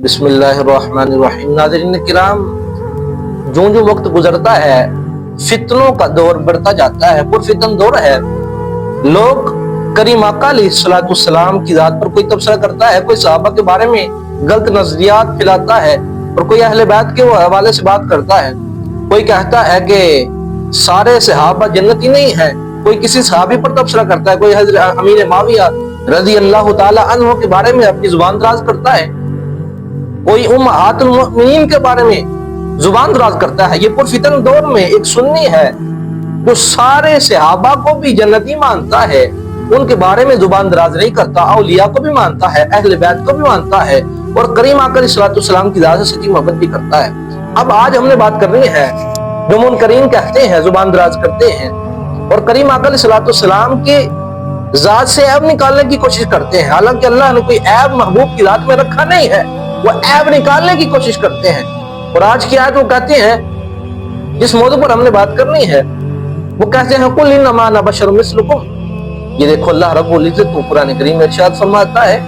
بسم اللہ الرحمن الرحیم۔ ناظرین کرام، جو وقت گزرتا ہے فتنوں کا دور بڑھتا جاتا ہے، پر فتن دور ہے۔ لوگ کریم آقا علیہ الصلوۃ والسلام کی ذات پر کوئی تبصرہ کرتا ہے، کوئی صحابہ کے بارے میں غلط نظریات پھیلاتا ہے، اور کوئی اہل بیت کے حوالے سے بات کرتا ہے۔ کوئی کہتا ہے کہ سارے صحابہ جنتی نہیں ہیں، کوئی کسی صحابی پر تبصرہ کرتا ہے، کوئی حضرت امیر معاویہ رضی اللہ تعالی عنہ کے بارے میں اپنی زبان دراز کرتا ہے، کوئی امہات المؤمنین کے بارے میں زبان دراز کرتا ہے۔ یہ پرفتن دور میں ایک سنی ہے جو سارے صحابہ کو بھی جنتی مانتا ہے، ان کے بارے میں زبان دراز نہیں کرتا، اولیاء کو بھی مانتا ہے، اہل بیت کو بھی مانتا ہے، اور کریم آقا علیہ السلام کی ذات سے سچی محبت بھی کرتا ہے۔ اب آج ہم نے بات کرنی ہے، جو منکرین کہتے ہیں، زبان دراز کرتے ہیں اور کریم آقا علیہ السلام کے ذات سے عیب نکالنے کی کوشش کرتے ہیں، حالانکہ اللہ نے کوئی عیب محبوب کی ذات میں رکھا نہیں ہے، وہ عیب نکالنے کی کوشش کرتے ہیں۔ اور آج کی آیت وہ کہتے ہیں، جس موضوع پر ہم نے بات کرنی ہے، وہ کہتے ہیں قُلْ إِنَّمَا أَنَا بَشَرٌ مِثْلُكُمْ۔ یہ دیکھو اللہ رب العزت تو قرآن کریم میں ارشاد فرماتا ہے،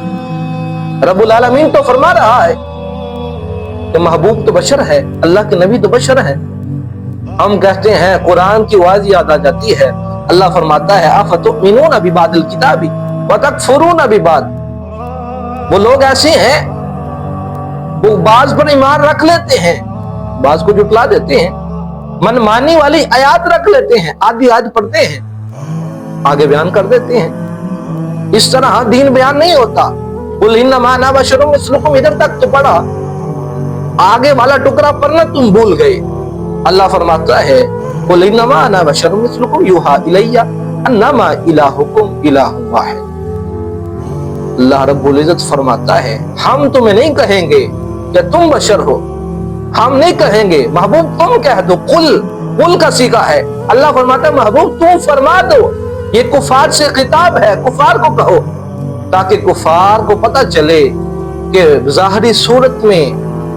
رب العالمین تو فرما رہا ہے کہ محبوب تو بشر ہے، اللہ کے نبی تو بشر ہے۔ ہم کہتے ہیں قرآن کی آواز یاد آ جاتی ہے، اللہ فرماتا ہے أَفَتُؤْمِنُونَ بِبَعْضِ الْكِتَابِ وَتَكْفُرُونَ بِبَعْضٍ۔ وہ لوگ ایسے ہیں، وہ بعض پر ایمان رکھ لیتے ہیں، بعض کو جھٹلا دیتے ہیں، منمانی والی آیات رکھ لیتے ہیں، آدھی آیت پڑھتے ہیں، آگے بیان کر دیتے ہیں۔ اس طرح دین بیان نہیں ہوتا۔ قُلْ إِنَّمَا أَنَا بَشَرٌ مِثْلُكُمْ، ادھر تک تو پڑھا، آگے والا ٹکڑا پڑھنا تم بھول گئے۔ اللہ فرماتا ہے قُلْ إِنَّمَا أَنَا بَشَرٌ مِثْلُكُمْ يُوحَىٰ إِلَيَّ أَنَّمَا إِلَٰهُكُمْ إِلَٰهٌ وَاحِدٌ۔ اللہ رب العزت فرماتا ہے، ہم تمہیں نہیں کہیں گے کہ تم بشر ہو، ہم نہیں کہیں گے، محبوب تم کہہ دو، قل کا صیغہ ہے۔ اللہ فرماتا ہے محبوب تم فرما دو، یہ کفار سے خطاب ہے، کفار کو کہو، تاکہ کفار کو پتہ چلے کہ ظاہری صورت میں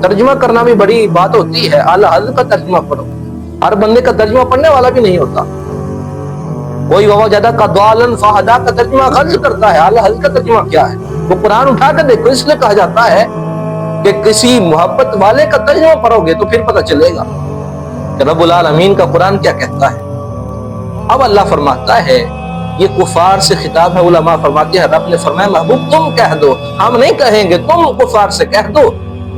ترجمہ کرنا بھی بڑی بات ہوتی ہے۔ اعلیٰ حضرت کا ترجمہ پڑھو، ہر بندے کا ترجمہ پڑھنے والا بھی نہیں ہوتا۔ کوئی وَوَجَدَكَ ضَالًّا فَهَدَىٰ کا ترجمہ غلط کرتا ہے، اعلیٰ حضرت کا ترجمہ کیا ہے؟ وہ قرآن اٹھا کے دیکھو، اس لیے کہا جاتا ہے کہ کسی محبت والے کا ترجمہ پڑھو گے تو پھر پتہ چلے گا کہ رب العالمین کا قرآن کیا کہتا ہے۔ اب اللہ فرماتا ہے یہ کفار سے خطاب ہے، علماء فرماتے ہیں رب نے فرمایا محبوب تم کہہ دو، ہم نہیں کہیں گے، تم کفار سے کہہ دو،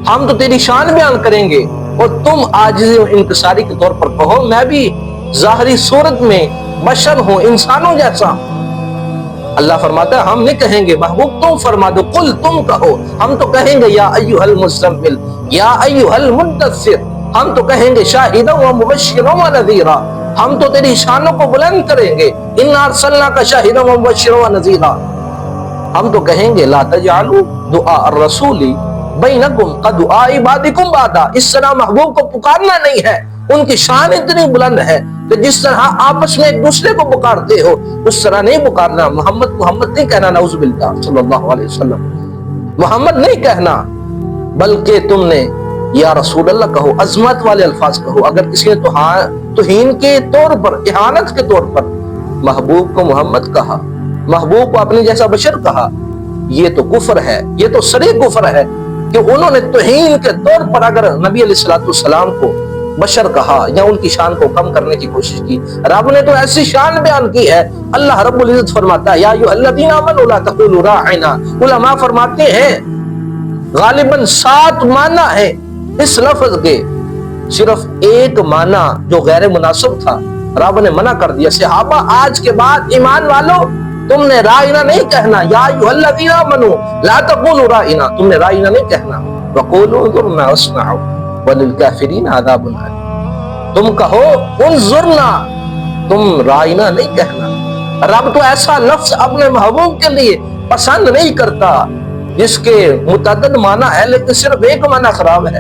ہم تو تیری شان بیان کریں گے، اور تم عاجزی و انکساری کے طور پر کہو میں بھی ظاہری صورت میں بشر ہوں، انسانوں جیسا۔ اللہ فرماتا ہے ہم نہیں کہیں گے، محبوب تم فرما دو، قل تم کہو، ہم تو کہیں گے یا ایھا المزمل یا ایھا المدثر، ہم تو کہیں گے شاہدا و مبشرا و نذیرا، ہم تو تیری شانوں کو بلند کریں گے، انا ارسلناک شاہدا و مبشرا و نذیرا۔ ہم تو کہیں گے لا تجعلوا دعاء الرسول بینکم کدعاء بعضکم بعضا، اس طرح محبوب کو پکارنا نہیں ہے، ان کی شان اتنی بلند ہے کہ جس طرح آپس میں ایک دوسرے کو پکارتے ہو اس طرح نہیں پکارنا۔ محمد نہیں کہنا، نعوذ باللہ، صلی اللہ علیہ وسلم محمد نہیں کہنا، بلکہ تم نے یا رسول اللہ کہو، عظمت والے الفاظ کہو۔ اگر کسی نے توہین کے طور پر، اہانت کے طور پر محبوب کو محمد کہا، محبوب کو اپنے جیسا بشر کہا، یہ تو کفر ہے، یہ تو صریح کفر ہے کہ انہوں نے توہین کے طور پر اگر نبی علیہ السلام کو بشر کہا یا ان کی شان کو کم کرنے کی کوشش کی۔ رب نے تو ایسی شان بیان کی ہے، اللہ رب العزت فرماتا ہے یا ایھا الذین آمنوا لا تقولوا راعنا۔ علماء فرماتے ہیں غالباً 7 معنی ہیں اس لفظ کے، صرف ایک معنی جو غیر مناسب تھا رب نے منع کر دیا۔ صحابہ آج کے بعد ایمان والو تم نے رائنا نہیں کہنا، یا ایھا الذین آمنوا لا تقولوا راعنا، تم نے رائنا نہیں کہنا، وقولوا انظرنا واسمعوا وللکافرین عذاب الیم، تم کہو انظرنا، تم رائنا نہیں کہنا۔ رب تو ایسا لفظ اپنے محبوب کے لیے پسند نہیں کرتا جس کے متعدد معنی ہے لیکن صرف ایک معنی خراب ہے،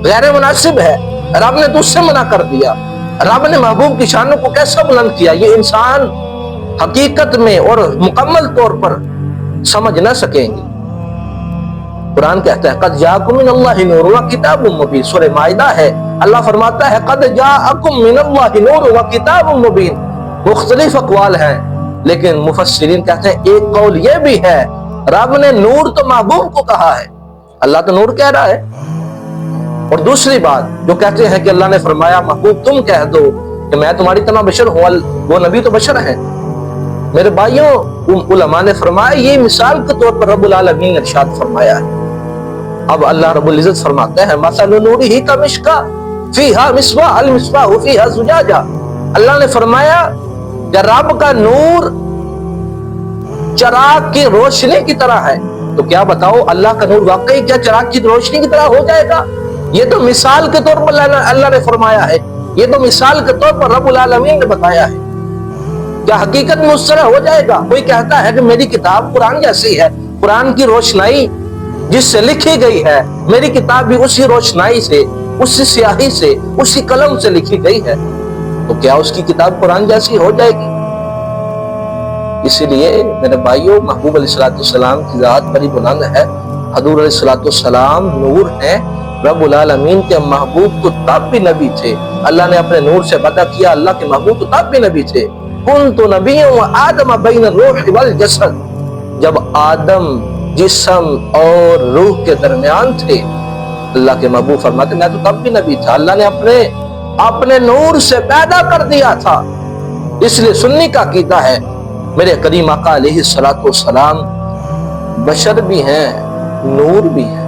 غیر مناسب ہے، رب نے تو اس سے منع کر دیا۔ رب نے محبوب کی شانوں کو کیسا بلند کیا، یہ انسان حقیقت میں اور مکمل طور پر سمجھ نہ سکیں گے۔ قرآن کہتا ہے قد جاءکم من اللہ نور و کتاب مبین، سورہ مائدہ ہے، اللہ فرماتا ہے قد جاءکم من اللہ نور و کتاب مبین۔ مختلف اقوال ہیں لیکن مفسرین کہتے ہیں ایک قول یہ بھی ہے رب نے نور تو محبوب کو کہا ہے، اللہ تو نور کہہ رہا ہے. اور دوسری بات جو کہتے ہیں کہ اللہ نے فرمایا محبوب تم کہہ دو کہ میں تمہاری طرح بشر ہوں، وہ نبی تو بشر ہیں. میرے بھائیوں، علماء نے فرمایا یہ مثال کے طور پر رب العالمین نے ارشاد فرمایا ہے. اب اللہ رب العزت فرماتے ہیں مثل نورہ کمشکاۃ فیہا مصباح المصباح فیہا زجاجہ. اللہ نے فرمایا کہ رب کا نور چراغ کی روشنی کی طرح ہے. تو کیا بتاؤ اللہ کا نور واقعی کیا چراغ کی روشنی کی طرح ہو جائے گا؟ یہ تو مثال کے طور پر اللہ نے فرمایا ہے، یہ تو مثال کے طور پر رب العالمین نے بتایا ہے. کیا حقیقت میں اس طرح ہو جائے گا؟ کوئی کہتا ہے کہ میری کتاب قرآن جیسی ہے، قرآن کی روشنائی جس سے لکھی گئی ہے میری کتاب بھی اسی روشنائی سے، اسی سیاہی سے، اسی قلم سے لکھی گئی ہے، تو کیا اس کی کتاب قرآن جیسی ہو جائے گی؟ اسی لیے میرے بھائیوں، محبوب علیہ السلام کی ذات بڑی بلند ہے. حضور علیہ السلام نور ہیں. رب العالمین کے محبوب تو تب بھی نبی تھے، اللہ نے اپنے نور سے وعدہ کیا اللہ کے محبوب تو تب بھی نبی تھے. کنت نبی و آدم بین الروح والجسد. جب آدم جسم اور روح کے درمیان تھے، اللہ کے محبوب فرماتے میں تو تب بھی نبی تھا، اللہ نے اپنے نور سے پیدا کر دیا تھا. اس لیے سنی کا عقیدہ ہے میرے کریم آقا علیہ السلام بشر بھی ہیں، نور بھی ہیں.